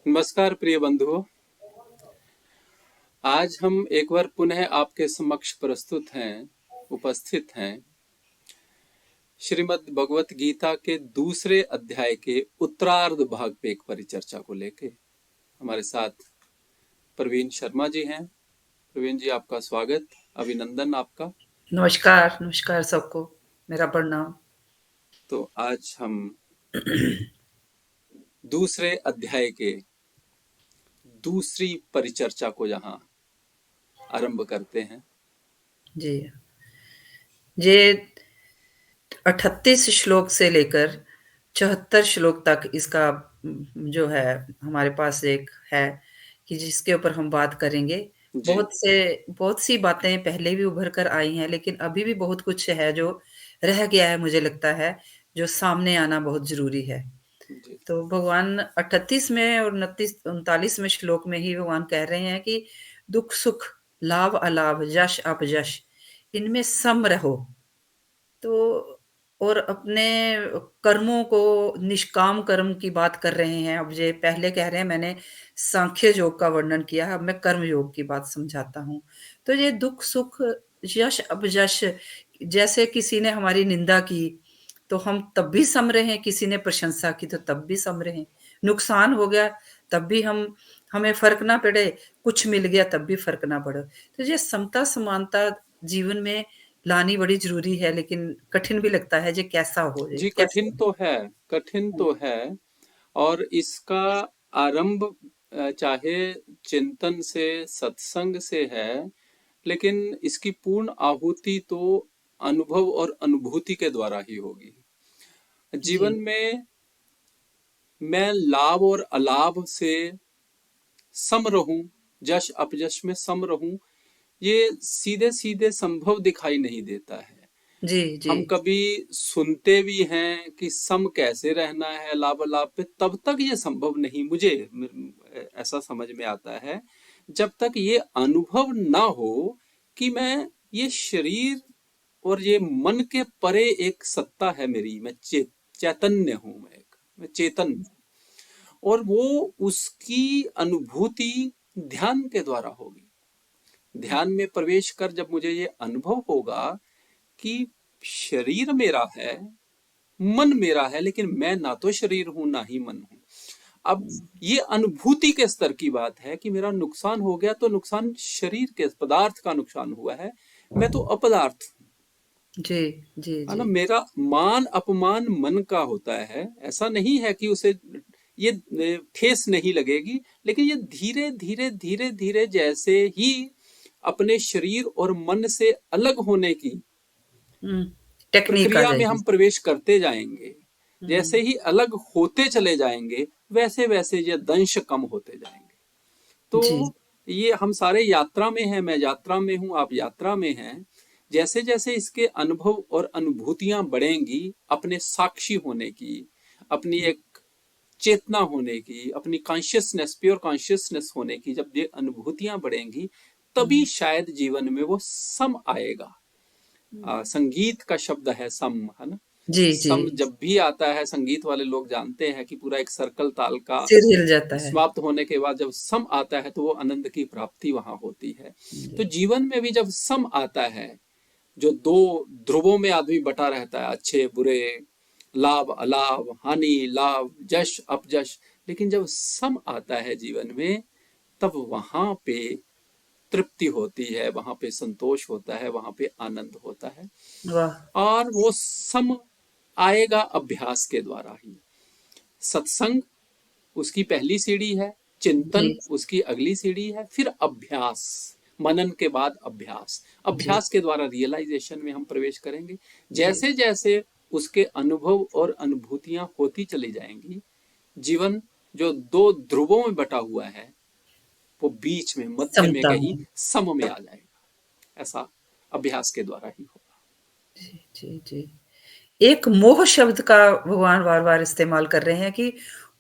नमस्कार प्रिय बंधुओं। आज हम एक बार पुनः आपके समक्ष उपस्थित हैं श्रीमद् भगवत गीता के दूसरे अध्याय के उत्तरार्ध भाग पे एक परिचर्चा को लेके। हमारे साथ प्रवीण शर्मा जी हैं। प्रवीण जी, आपका स्वागत, अभिनंदन आपका। नमस्कार, नमस्कार सबको, मेरा प्रणाम। तो आज हम दूसरे अध्याय के दूसरी परिचर्चा को यहाँ आरंभ करते हैं। जी, ये 38 श्लोक से लेकर 74 श्लोक तक इसका जो है हमारे पास एक है कि जिसके ऊपर हम बात करेंगे। जी बहुत सी बातें पहले भी उभर कर आई हैं, लेकिन अभी भी बहुत कुछ है जो रह गया है, मुझे लगता है, जो सामने आना बहुत ज़रूरी है। जी तो भगवान 38 में और 39वें श्लोक में ही भगवान कह रहे हैं कि दुख सुख, लाभ अलाभ, यश अपयश, इनमें सम रहो। तो और अपने कर्मों को, निष्काम कर्म की बात कर रहे हैं। अब ये पहले कह रहे हैं, मैंने सांख्य योग का वर्णन किया, अब मैं कर्म योग की बात समझाता हूँ। तो ये दुख सुख, यश अपयश, जैसे किसी ने हमारी निंदा की तो हम तब भी सम रहे हैं, किसी ने प्रशंसा की तो तब भी सम रहे हैं। नुकसान हो गया तब भी हमें फर्क ना पड़े, कुछ मिल गया तब भी फर्क ना पड़े। तो ये समता समानता जीवन में लानी बड़ी ज़रूरी है, लेकिन कठिन भी लगता है, ये कैसा हो, ये जी, कैसे? कठिन तो है। और इसका आरंभ चाहे चिंतन से, सत्संग से है, लेकिन इसकी पूर्ण आहुति तो अनुभव और अनुभूति के द्वारा ही होगी। जी, जीवन में मैं लाभ और अलाभ से सम रहूं, जश अपजश में सम रहूं, ये सीधे सीधे संभव दिखाई नहीं देता है। जी, जी, हम कभी सुनते भी हैं कि सम कैसे रहना है लाभ लाभ पे, तब तक ये संभव नहीं, मुझे ऐसा समझ में आता है, जब तक ये अनुभव ना हो कि मैं ये शरीर और ये मन के परे एक सत्ता है मेरी, मैं चैतन्य हूं, मैं चेतन हूं। और वो उसकी अनुभूति ध्यान के द्वारा होगी। ध्यान में प्रवेश कर जब मुझे ये अनुभव होगा कि शरीर मेरा है, मन मेरा है, लेकिन मैं ना तो शरीर हूं ना ही मन हूं। अब ये अनुभूति के स्तर की बात है कि मेरा नुकसान हो गया तो नुकसान शरीर के पदार्थ का नुकसान हुआ है, मैं तो अपदार्थ हूं। जी, जी, है ना? जी, मेरा मान अपमान मन का होता है। ऐसा नहीं है कि उसे ये ठेस नहीं लगेगी, लेकिन ये धीरे धीरे धीरे धीरे जैसे ही अपने शरीर और मन से अलग होने की हुँ, टेक्नीक आ प्रक्रिया में जाएगी। हम प्रवेश करते जाएंगे, जैसे हुँ, ही अलग होते चले जाएंगे, वैसे वैसे ये दंश कम होते जाएंगे। तो जी, ये हम सारे यात्रा में हैं, मैं यात्रा में हूं, आप यात्रा में हैं। जैसे जैसे इसके अनुभव और अनुभूतियां बढ़ेंगी, अपने साक्षी होने की, अपनी एक चेतना होने की, अपनी कॉन्शियसनेस, प्योर कॉन्शियसनेस होने की, जब ये अनुभूतियां बढ़ेंगी, तभी हुँ, शायद जीवन में वो सम आएगा। संगीत का शब्द है सम, है ना? जी, जी, सम जब भी आता है, संगीत वाले लोग जानते हैं कि पूरा एक सर्कल ताल का सिर हिल जाता है। समाप्त होने के बाद जब सम आता है तो वो आनंद की प्राप्ति वहां होती है। तो जी, जीवन में भी जब सम आता है, जो दो ध्रुवों में आदमी बटा रहता है, अच्छे बुरे, लाभ अलाभ, हानि लाभ, जश अपजश, लेकिन जब सम आता है जीवन में, तब वहां पे तृप्ति होती है, वहां पे संतोष होता है, वहां पे आनंद होता है। वाह! और वो सम आएगा अभ्यास के द्वारा ही। सत्संग उसकी पहली सीढ़ी है, चिंतन जी, उसकी अगली सीढ़ी है, फिर अभ्यास, मनन के बाद अभ्यास। जी, अभ्यास के द्वारा रियलाइजेशन में हम प्रवेश करेंगे। जी, जैसे जैसे उसके अनुभव और अनुभूतियां होती चली जाएंगी, जीवन जो दो ध्रुवों में बटा हुआ है, वो बीच में, मध्य में समता कहीं में। सम में आ जाएगा। ऐसा अभ्यास के द्वारा ही होगा। जी, जी, जी। एक मोह शब्द का भगवान बार-बार इस्तेमाल कर रहे हैं कि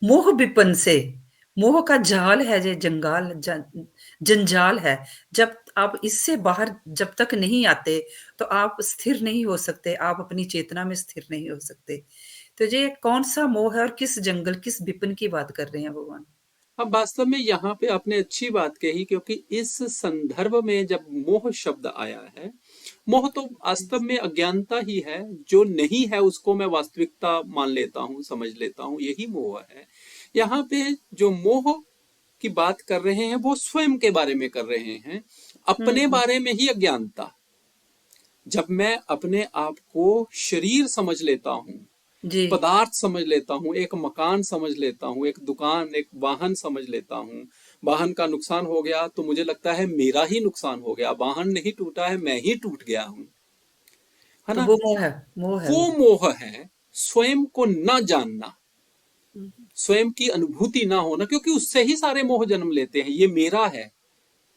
मोह विपन से, मोह का जाल है, ये जंगाल जंजाल है। जब आप इससे बाहर जब तक नहीं आते, तो आप स्थिर नहीं हो सकते, आप अपनी चेतना में स्थिर नहीं हो सकते। तो ये कौन-सा मोह है और किस जंगल, किस विपन की बात कर रहे हैं भगवान? अब वास्तव में यहाँ पे आपने अच्छी बात कही, क्योंकि इस संदर्भ में जब मोह शब्द आया है, मोह तो वास्तव में अज्ञानता ही है, जो नहीं है उसको मैं वास्तविकता मान लेता हूँ, समझ लेता हूँ, यही मोह है। यहाँ पे जो मोह की बात कर रहे हैं वो स्वयं के बारे में कर रहे हैं, अपने हम्म। बारे में ही अज्ञानता। जब मैं अपने आप को शरीर समझ लेता हूँ, जी पदार्थ समझ लेता हूँ, एक मकान समझ लेता हूँ, एक दुकान, एक वाहन समझ लेता हूँ, वाहन का नुकसान हो गया तो मुझे लगता है मेरा ही नुकसान हो गया, वाहन नहीं टूटा है, मैं ही टूट गया हूँ, है तो ना। वो मोह है, मोह है वो वो। मोह है, स्वयं को न जानना, हम्म। स्वयं की अनुभूति ना होना, क्योंकि उससे ही सारे मोह जन्म लेते हैं। ये मेरा है,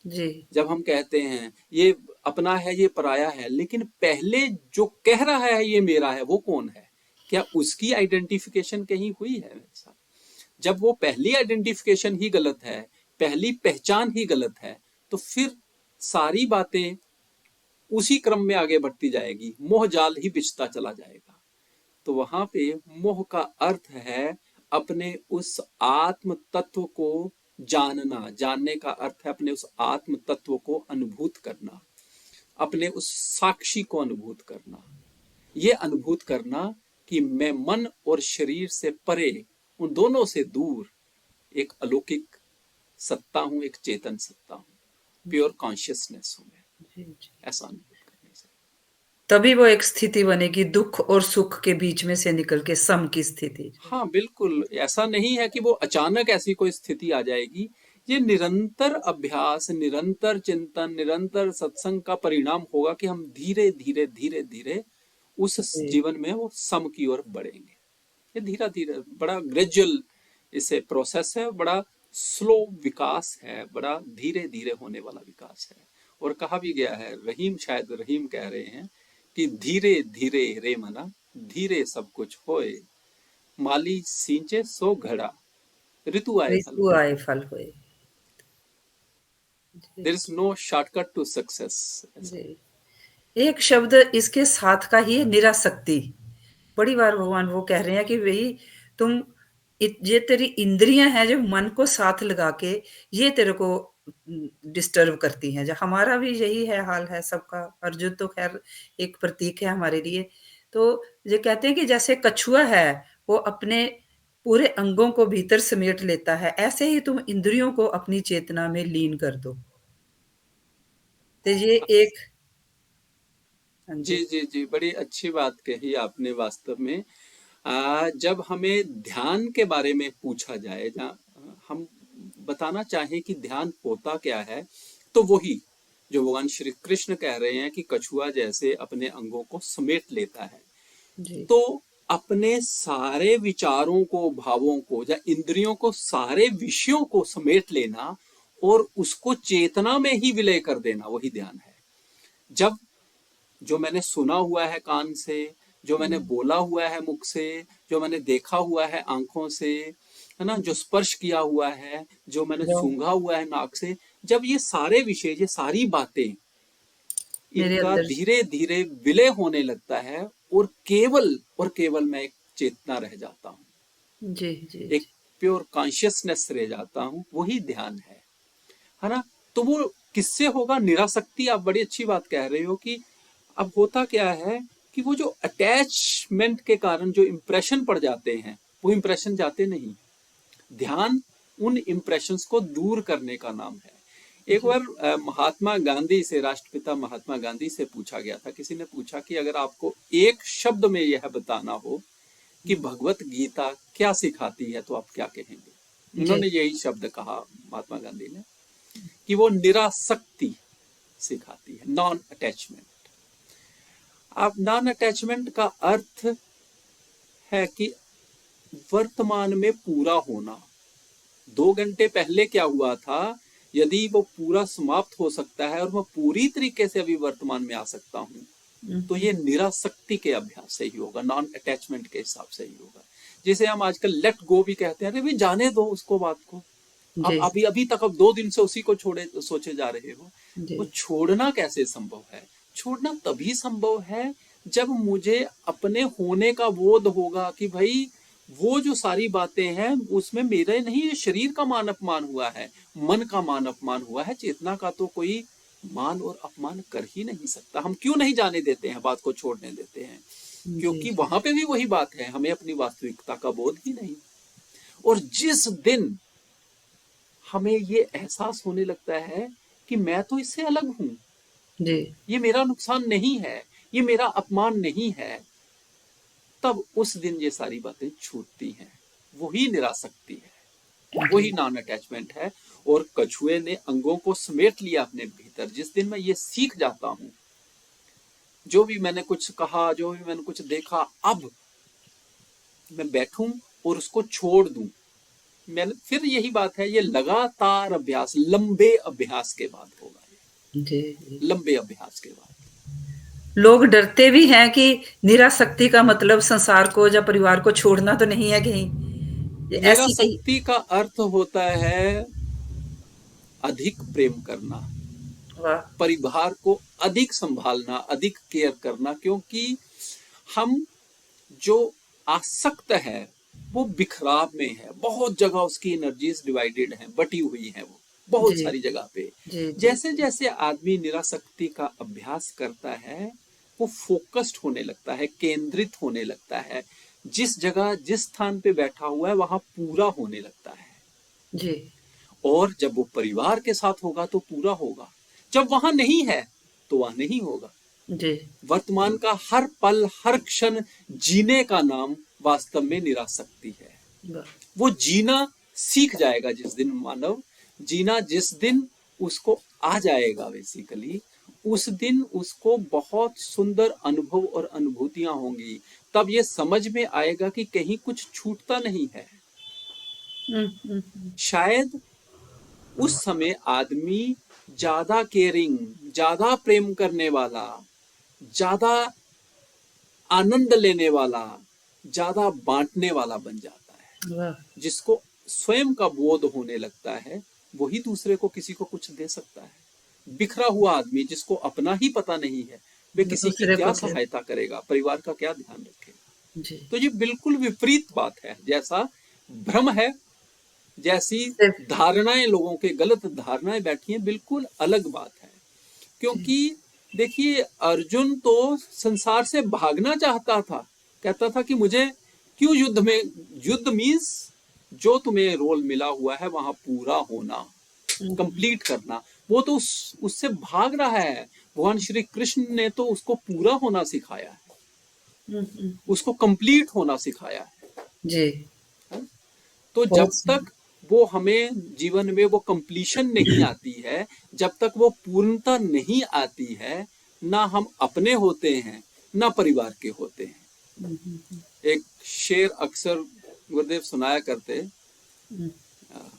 जी जब हम कहते हैं ये अपना है, ये पराया है, लेकिन पहले जो कह रहा है ये मेरा है, वो कौन है? क्या उसकी आइडेंटिफिकेशन कहीं हुई है मेरे साथ? जब वो पहली आइडेंटिफिकेशन ही गलत है, पहली पहचान ही गलत है, तो फिर सारी बातें उसी क्रम में आगे बढ़ती जाएगी, मोह जाल ही बिछता चला जाएगा। तो वहां पे मोह का अर्थ है अपने उस आत्म तत्व को जानना। जानने का अर्थ है अपने उस आत्म तत्व को अनुभूत करना, अपने उस साक्षी को अनुभूत करना। ये अनुभूत करना कि मैं मन और शरीर से परे, उन दोनों से दूर एक अलौकिक सत्ता हूं, एक चेतन सत्ता हूं, प्योर कॉन्शियसनेस हूं मैं। जी जी। ऐसा अनुभूत करने से, तभी वो एक स्थिति बनेगी, दुख और सुख के बीच में से निकल के सम की स्थिति। हाँ बिल्कुल, ऐसा नहीं है कि वो अचानक ऐसी कोई स्थिति आ जाएगी। ये निरंतर अभ्यास, निरंतर चिंतन, निरंतर सत्संग का परिणाम होगा कि हम धीरे धीरे धीरे धीरे उस जी जीवन में वो सम की ओर बढ़ेंगे। ये धीरे धीरे, बड़ा ग्रेजुअल इसे प्रोसेस है, बड़ा स्लो विकास है, बड़ा धीरे धीरे होने वाला विकास है। और कहा भी गया है, रहीम, शायद रहीम कह रहे हैं कि धीरे धीरे रे मना, धीरे सब कुछ होए, माली सींचे सो घड़ा, ऋतु आए फल ऋतु होए। आए फल होए। देयर जी is no shortcut to success, ऐसा है। जी। एक शब्द इसके साथ का ही है, निरासक्ति। बड़ी बार भगवान वो कह रहे हैं कि भई तुम ये तेरी इंद्रियां हैं जो मन को साथ लगा के ये तेरे को डिस्टर्ब करती हैं। जो हमारा भी यही है, हाल है सबका। अर्जुन तो खैर एक प्रतीक है हमारे लिए। तो ये कहते हैं कि जैसे कछुआ है, वो अपने पूरे अंगों को भीतर समेट लेता है, ऐसे ही तुम इंद्रियों को अपनी चेतना में लीन कर दो। तो ये एक। हाँ जी जी। जी जी, बड़ी अच्छी बात कही आपने वास्तव में। जब हमें ध्यान के बारे में पूछा जाए, जहाँ हम बताना चाहें कि ध्यान होता क्या है, तो वही जो भगवान श्री कृष्ण कह रहे हैं कि कछुआ जैसे अपने अंगों को समेट लेता है। जी तो अपने सारे विचारों को, भावों को या इंद्रियों को, सारे विषयों को समेट लेना और उसको चेतना में ही विलय कर देना, वही ध्यान है। जब जो मैंने सुना हुआ है कान से, जो मैंने बोला हुआ है मुख से, जो मैंने देखा हुआ है आंखों से, है ना, जो स्पर्श किया हुआ है, जो मैंने जो सूंघा हुआ है नाक से, जब ये सारे विषय, ये सारी बातें, मेरे इनका अंदर। धीरे धीरे विलय होने लगता है और केवल मैं एक चेतना रह जाता हूँ, जी जी एक प्योर कॉन्शियसनेस रह जाता हूँ, वही ध्यान है ना। तो वो किससे होगा? निरासक्ति। आप बड़ी अच्छी बात कह रहे हो कि अब होता क्या है कि वो जो अटैचमेंट के कारण जो इंप्रेशन पड़ जाते हैं, वो इंप्रेशन जाते नहीं। ध्यान उन इंप्रेशंस को दूर करने का नाम है। एक जी बार महात्मा गांधी से, राष्ट्रपिता महात्मा गांधी से पूछा गया था, किसी ने पूछा कि अगर आपको एक शब्द में यह बताना हो कि भगवत गीता क्या सिखाती है, तो आप क्या कहेंगे? जी इन्होंने यही शब्द कहा, महात्मा गांधी ने, कि वो निरासक्ति सिखाती है, नॉन अटैचमेंट। अब नॉन अटैचमेंट का अर्थ है कि वर्तमान में पूरा होना। 2 घंटे पहले क्या हुआ था, यदि वो पूरा समाप्त हो सकता है और मैं पूरी तरीके से अभी वर्तमान में आ सकता हूँ, तो ये निरासक्ति के अभ्यास से ही होगा, नॉन अटैचमेंट के हिसाब से ही होगा। जिसे हम आजकल लेट गो भी कहते हैं, अरे भाई जाने दो उसको, बात को। अब जी अभी अभी तक अब 2 दिन से उसी को छोड़े सोचे जा रहे हो। जी वो छोड़ना कैसे संभव है? छोड़ना तभी संभव है जब मुझे अपने होने का बोध होगा कि भाई वो जो सारी बातें हैं उसमें मेरा नहीं, ये शरीर का मान अपमान हुआ है, मन का मान अपमान हुआ है, चेतना का तो कोई मान और अपमान कर ही नहीं सकता। हम क्यों नहीं जाने देते हैं, बात को छोड़ने देते हैं? जी, क्योंकि जी। वहां पे भी वही बात है, हमें अपनी वास्तविकता का बोध ही नहीं। और जिस दिन हमें ये एहसास होने लगता है कि मैं तो इससे अलग हूं, जी, ये मेरा नुकसान नहीं है, ये मेरा अपमान नहीं है, तब उस दिन ये सारी बातें छूटती हैं। वही निरासक्ति है, जी। वही नॉन अटैचमेंट है। और कछुए ने अंगों को समेट लिया अपने भीतर। जिस दिन मैं ये सीख जाता हूं, जो भी मैंने कुछ कहा, जो भी मैंने कुछ देखा, अब मैं बैठूं और उसको छोड़ दूं। मैंने फिर यही बात है, ये लगातार अभ्यास, लंबे अभ्यास के बाद होगा, जी, जी। लंबे अभ्यास के बाद। लोग डरते भी हैं कि निरासक्ति का मतलब संसार को या परिवार को छोड़ना तो नहीं है कहीं? ये ऐसी कहीं। निरासक्ति का अर्थ होता है अधिक प्रेम करना, वाह! परिवार को अधिक संभालना, अधिक केयर करना। क्योंकि हम जो आसक्त है वो बिखराव में है, बहुत जगह उसकी एनर्जीज डिवाइडेड हैं, बटी हुई हैं वो बहुत जी, सारी जगह पे। जी, जी, जैसे जैसे आदमी निरासक्ति का अभ्यास करता है, वो फोकस्ड होने लगता है, केंद्रित होने लगता है। जिस जगह जिस स्थान पे बैठा हुआ है वहां पूरा होने लगता है। जी, और जब वो परिवार के साथ होगा तो पूरा होगा, जब वहां नहीं है तो वहां नहीं होगा। जी। वर्तमान का हर पल हर क्षण जीने का नाम वास्तव में निरासक्ति है। वाह! वो जीना सीख जाएगा जिस दिन मानव, जीना जिस दिन उसको आ जाएगा बेसिकली, उस दिन उसको बहुत सुंदर अनुभव और अनुभूतियां होंगी। तब ये समझ में आएगा कि कहीं कुछ छूटता नहीं है। हुँ, हुँ, हुँ। शायद उस समय आदमी ज्यादा केयरिंग, ज्यादा प्रेम करने वाला, ज्यादा आनंद लेने वाला, ज्यादा बांटने वाला बन जाता है। वाह! जिसको स्वयं का बोध होने लगता है, वही दूसरे को किसी को कुछ दे सकता है। बिखरा हुआ आदमी जिसको अपना ही पता नहीं है, वे किसी की दूसरे क्या को क्या। सहायता करेगा, परिवार का क्या ध्यान रखेगा? जी। तो ये बिल्कुल विपरीत बात है। जैसा भ्रम है, जैसी सिर्फ। धारणाएं, लोगों के गलत धारणाएं बैठी हैं, बिल्कुल अलग बात है। जी, क्योंकि देखिए, अर्जुन तो संसार से भागना चाहता था, कहता था कि मुझे क्यों युद्ध में, युद्ध मीन्स जो तुम्हें रोल मिला हुआ है वहां पूरा होना, हुँ, हुँ, कंप्लीट करना। वो तो उससे भाग रहा है। भगवान श्री कृष्ण ने तो उसको पूरा होना सिखाया है, हुँ, हुँ। उसको कंप्लीट होना सिखाया जी, है। तो जब बहुत सही। तक वो हमें जीवन में वो कंप्लीशन नहीं आती है, जब तक वो पूर्णता नहीं आती है, ना हम अपने होते हैं ना परिवार के होते हैं। हुँ, हुँ, हुँ, एक शेर अक्सर गुरुदेव सुनाया करते, हुँ।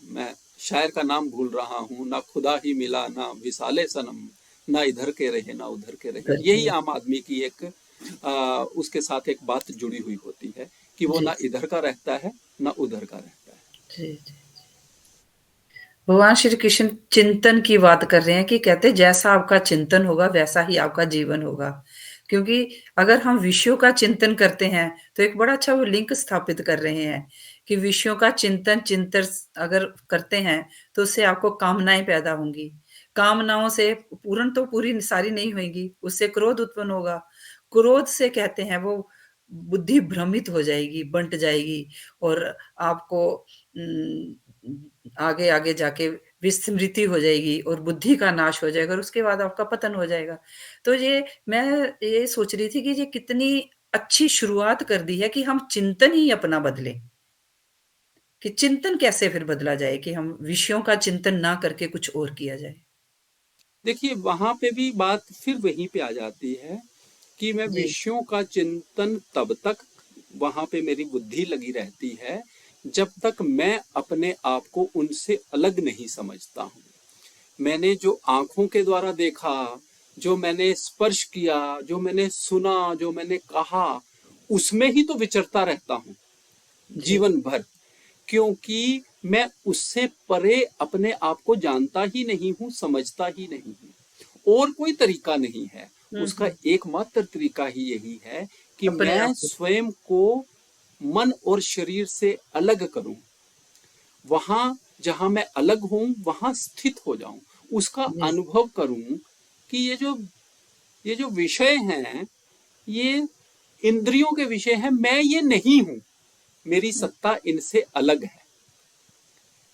मैं शायर का नाम भूल रहा हूँ, ना खुदा ही मिला ना विसाले सनम, ना इधर के रहे ना उधर के रहे। करके। यही आम आदमी की एक उसके साथ एक बात जुड़ी हुई होती है कि वो जी, ना इधर का रहता है ना उधर का रहता है। जी, जी। भगवान श्री कृष्ण चिंतन की बात कर रहे हैं कि कहते हैं जैसा आपका चिंतन होगा वैसा ही आपका जीवन होगा। क्योंकि अगर हम विषयों का चिंतन करते हैं तो एक बड़ा अच्छा वो लिंक स्थापित कर रहे हैं कि विषयों का चिंतन अगर करते हैं तो उससे आपको कामनाएँ पैदा होंगी। कामनाओं से पूर्ण तो पूरी सारी नहीं होएँगी, उससे क्रोध उत्पन्न होगा। क्रोध से कहते हैं वो बुद्धि भ्रमित हो जाएगी, बँट जाएगी और आपको आगे-आगे जाके विस्मृति हो जाएगी और बुद्धि का नाश हो जाएगा और उसके बाद आपका पतन हो जाएगा। तो ये मैं ये सोच रही थी कि ये कितनी अच्छी शुरुआत कर दी है कि हम चिंतन ही अपना बदलें, कि चिंतन कैसे फिर बदला जाए कि हम विषयों का चिंतन ना करके कुछ और किया जाए। देखिए, वहां पे भी बात फिर वहीं पे आ जाती है कि मैं जी, विषयों का चिंतन तब तक वहां पे मेरी बुद्धि लगी रहती है जब तक मैं अपने आप को उनसे अलग नहीं समझता हूँ। मैंने जो आंखों के द्वारा देखा, जो मैंने स्पर्श किया, जो मैंने सुना, जो मैंने कहा, उसमें ही तो विचरता रहता हूँ जी। जीवन भर। क्योंकि मैं उससे परे अपने आप को जानता ही नहीं हूं, समझता ही नहीं हूं। और कोई तरीका नहीं है। हुँ, उसका हुँ। एकमात्र तरीका ही यही है कि अपने मैं आप को। स्वयं को मन और शरीर से अलग करूं, वहां जहां मैं अलग हूं वहां स्थित हो जाऊं, उसका जी, अनुभव करूं कि ये जो विषय हैं, ये इंद्रियों के विषय हैं, मैं ये नहीं हूं, मेरी सत्ता इनसे अलग है।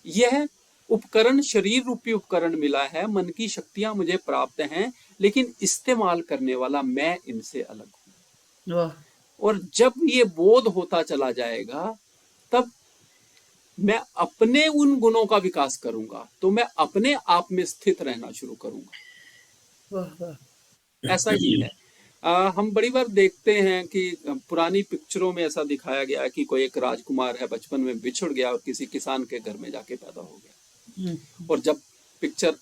यह उपकरण शरीर रूपी उपकरण मिला है, मन की शक्तियां मुझे प्राप्त हैं, लेकिन इस्तेमाल करने वाला मैं इनसे अलग हूं। वाह! और जब ये बोध होता चला जाएगा, तब मैं अपने उन गुणों का विकास करूंगा, तो मैं अपने आप में स्थित रहना शुरू करूंगा। वाह, वाह! ऐसा ही है। हम बड़ी बार देखते हैं कि पुरानी पिक्चरों में ऐसा दिखाया गया है कि कोई एक राजकुमार है, बचपन में बिछुड़ गया और किसी किसान के घर में जाके पैदा हो गया। हुँ, और जब पिक्चर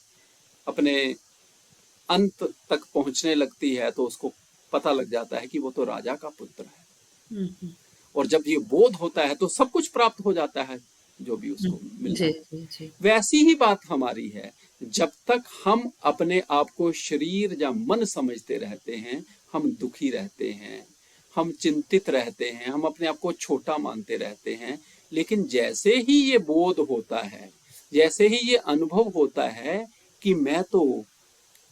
अपने अंत तक पहुंचने लगती है तो उसको पता लग जाता है कि वो तो राजा का पुत्र है। हुँ, हुँ, और जब ये बोध होता है तो सब कुछ प्राप्त हो जाता है, जो भी हुँ। उसको मिलना जी, है। जी, जी। वैसी ही बात हमारी है। जब तक हम अपने आप को शरीर या मन समझते रहते हैं, हम दुखी रहते हैं, हम चिंतित रहते हैं, हम अपने आप को छोटा मानते रहते हैं। लेकिन जैसे ही ये बोध होता है, जैसे ही ये अनुभव होता है कि मैं तो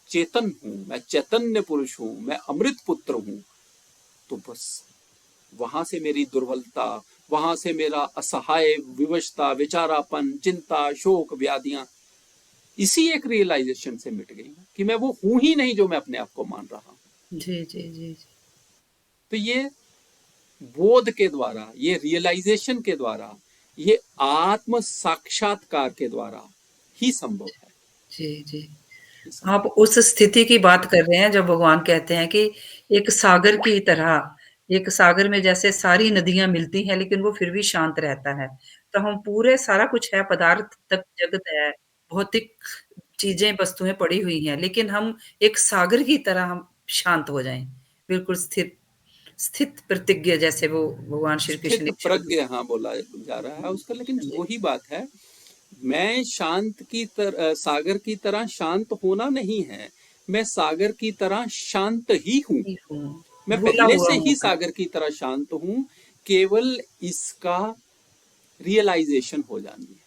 चेतन हूं, मैं चैतन्य पुरुष हूं, मैं अमृत पुत्र हूं, तो बस वहां से मेरी दुर्बलता, वहां से मेरा असहाय विवशता, विचारापन, चिंता, शोक, व्याधियां इसी एक रियलाइजेशन से मिट गई कि मैं वो हूं ही नहीं जो मैं अपने आप को मान रहा हूं। जी, जी, जी, जी। तो ये बोध के द्वारा, ये रियलाइजेशन के द्वारा, ये आत्म साक्षात्कार के द्वारा ही संभव है। जी, जी। ही आप संभव उस स्थिति की बात कर रहे हैं जब भगवान कहते हैं कि एक सागर की तरह, एक सागर में जैसे सारी नदियाँ मिलती हैं लेकिन वो फिर भी शांत रहता है। तो हम पूरे सारा कुछ है, पदार्थ तक जगत है, भौतिक चीज़ें, वस्तुएँ पड़ी हुई हैं, लेकिन हम एक सागर की तरह हम शांत हो जाएँ, बिल्कुल स्थिर स्थित प्रतिज्ञ जैसे वो भगवान श्री कृष्ण स्थित ने शब्द। प्रज्ञ हाँ बोला जा रहा है उसका, लेकिन हाँ जी। वही बात है। मैं शांत की तरह, सागर की तरह शांत होना नहीं है, मैं सागर की तरह शांत ही हूं। ही हूँ, मैं भूला पहले हुआ से हूँ ही मैं। सागर की तरह शांत हूं, केवल इसका रियलाइजेशन हो जानी है।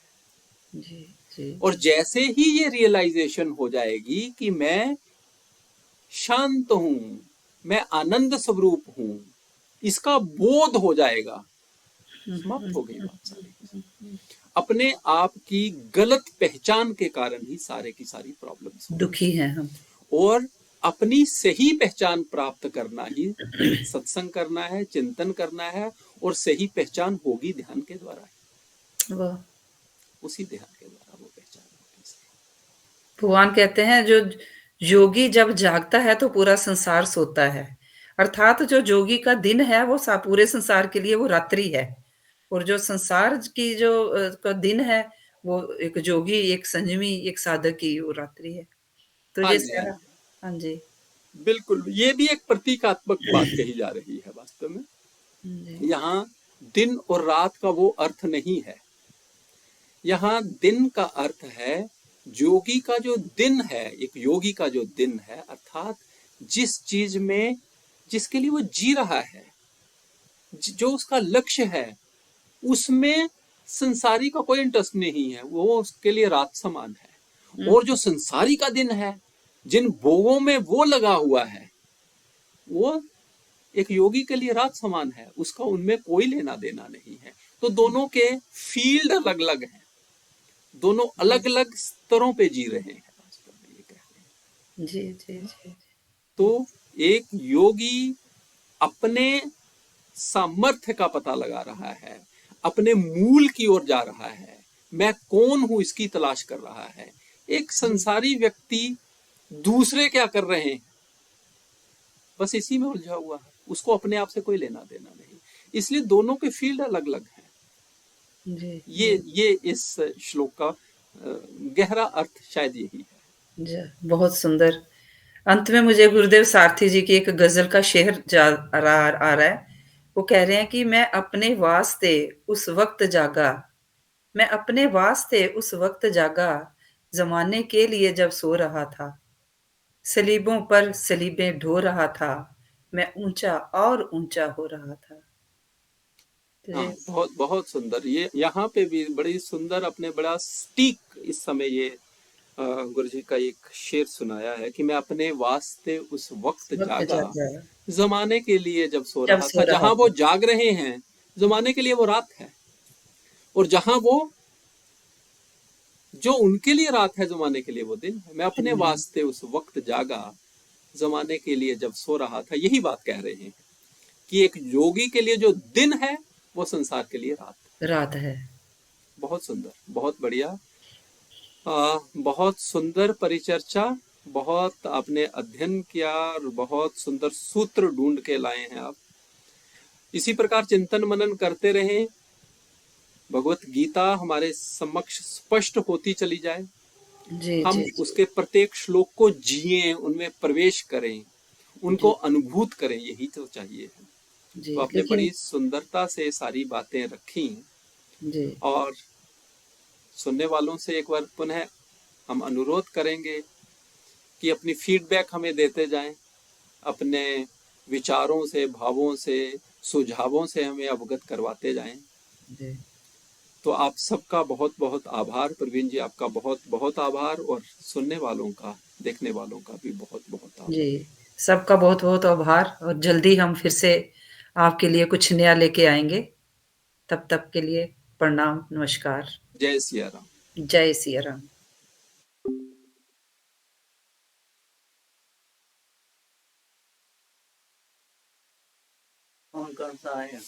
जी, जी, और जी। जैसे ही ये रियलाइजेशन हो जाएगी कि मैं शांत हूं, मैं आनंद स्वरूप हूं, इसका बोध हो जाएगा, हुँ, समाप्त हुँ, हो गई हुँ, बात हुँ, सारी की हुँ, सारी। हुँ। अपने आप की गलत पहचान के कारण ही सारे की सारी प्रॉब्लम्स हो रही दुखी हैं हम। हैं। और अपनी सही पहचान प्राप्त करना ही सत्संग करना है, चिंतन करना है। और सही पहचान होगी ध्यान के द्वारा ही, वाह! उसी ध्यान के द्वारा वो पहचान होगी। भगवान कहते हैं जो योगी जब जागता है तो पूरा संसार सोता है। अर्थात जो जोगी का दिन है वो पूरे संसार के लिए वो रात्रि है। और जो संसार की जो का दिन है वो एक जोगी, एक संयमी, एक साधक की वो रात्रि है। तो हाँ ये जी, हाँ सारा। जी, हाँ जी। बिल्कुल। ये भी एक प्रतीकात्मक बात कही जा रही है वास्तव में। जी। यहाँ दिन और रात का वो अर्थ नहीं है। यहाँ दिन का अर्थ है योगी का जो दिन है, एक योगी का जो दिन है, अर्थात जिस चीज में, जिसके लिए वो जी रहा है, जो उसका लक्ष्य है, उसमें संसारी का कोई इंटरेस्ट नहीं है, वो उसके लिए रात समान है। हुँ, और जो संसारी का दिन है, जिन भोगों में वो लगा हुआ है, वो एक योगी के लिए रात समान है, उसका उनमें कोई लेना देना नहीं है। तो दोनों के फील्ड अलग अलग हैं, दोनों जी। अलग अलग स्तरों पे जी रहे हैं वास्तव में, ये कह रहे हैं। जी, जी, जी, तो एक योगी अपने सामर्थ्य का पता लगा रहा है, अपने मूल की ओर जा रहा है, मैं कौन हूं इसकी तलाश कर रहा है। एक जी। संसारी व्यक्ति दूसरे क्या कर रहे हैं, बस इसी में उलझा हुआ है, उसको अपने आप से कोई लेना देना नहीं। इसलिए दोनों के फील्ड अलग अलग हैं। जी, जी, ये इस श्लोक का गहरा अर्थ शायद यही है। जी, बहुत सुंदर। अंत में मुझे गुरुदेव सारथी जी की एक गज़ल का शेर आ रहा है। वो कह रहे हैं कि मैं अपने वास्ते उस वक़्त जागा, ज़माने के लिए जब सो रहा था। सलीबों पर सलीबें ढो रहा था, मैं ऊँचा और ऊँचा हो रहा था। तो हाँ, ये बहुत बहुत सुंदर। ये यहाँ पे भी बड़ी सुंदर अपने बड़ा सटीक इस समय ये गुरु जी का एक शेर सुनाया है कि मैं अपने वास्ते उस वक्त वक़्त जागा, जागा जमाने के लिए जब सो जब रहा था। सो रहा जहां वो था। जाग रहे हैं, जमाने के लिए वो रात है, और जहां वो जो उनके लिए रात है, जमाने के लिए वो दिन है। मैं अपने हुँ, वास्ते उस वक्त जागा, जमाने के लिए जब सो रहा था। यही बात कह रहे हैं कि एक योगी के लिए जो दिन है, वो संसार के लिए रात है। रात है। बहुत सुंदर, बहुत बढ़िया। बहुत सुंदर परिचर्चा, बहुत आपने अध्ययन किया और बहुत सुंदर सूत्र ढूंढ के लाए हैं आप। इसी प्रकार चिंतन मनन करते रहें, भगवत गीता हमारे समक्ष स्पष्ट होती चली जाए, जी, हम जी, जी। उसके प्रत्येक श्लोक को जिएं, उनमें प्रवेश करें, उनको जी, अनुभूत करें, यही तो चाहिए। जी, तो आपने लेकिन बड़ी सुंदरता से सारी बातें रखी, जी, और सुनने वालों से एक बार पुनः हम अनुरोध करेंगे कि अपनी फीडबैक हमें देते जाएं, अपने विचारों से, भावों से, सुझावों से हमें अवगत करवाते जाएं। जी, तो आप सबका बहुत बहुत आभार प्रवीण जी, आपका बहुत बहुत आभार, और सुनने वालों का, देखने वालों का भी बहुत बहुत जी। आभार। सबका बहुत-बहुत आभार और जल्दी हम फिर से आपके लिए कुछ नया लेके आएँगे। तब तक के लिए प्रणाम, नमस्कार। जय सिया राम। जय सिया राम। कौन-कौन सा आया?